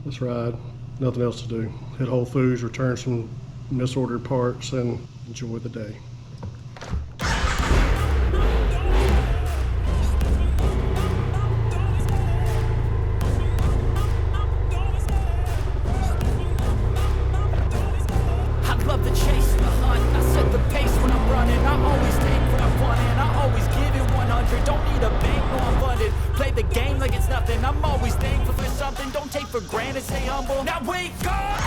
Let's ride. Nothing else to do. Hit Whole Foods, return some misordered parts, and enjoy the day. I'm always thankful for something, don't take for granted, stay humble. Now wake up,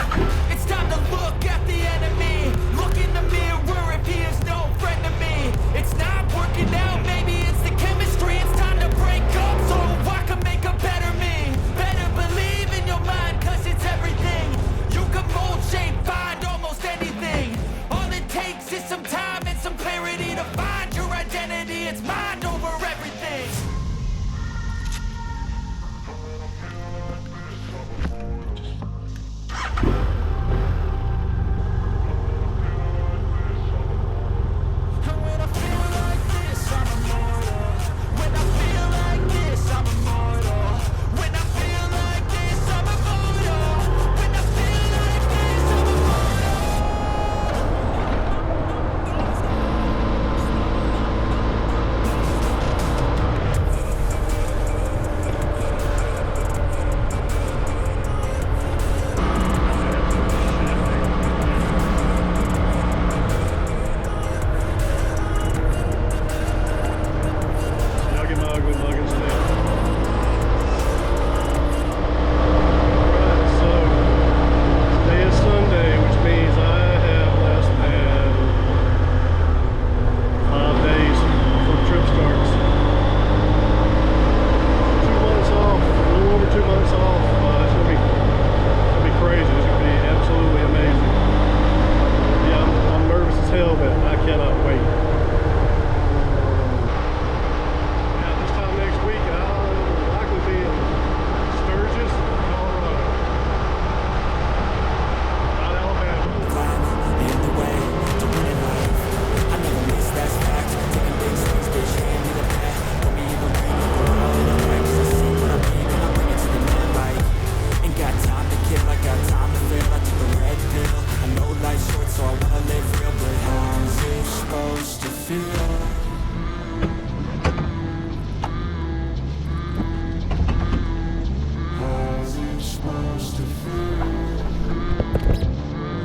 it's time to look at the enemy. Look in the mirror if he is no friend to me. It's not working out, maybe it's the chemistry. It's time to break up so I can make a better me. Better believe in your mind, cause it's everything. You can mold, shape, find almost anything. All it takes is some time and some clarity to find your identity. It's mind over everything.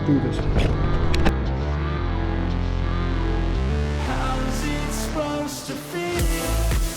Do this.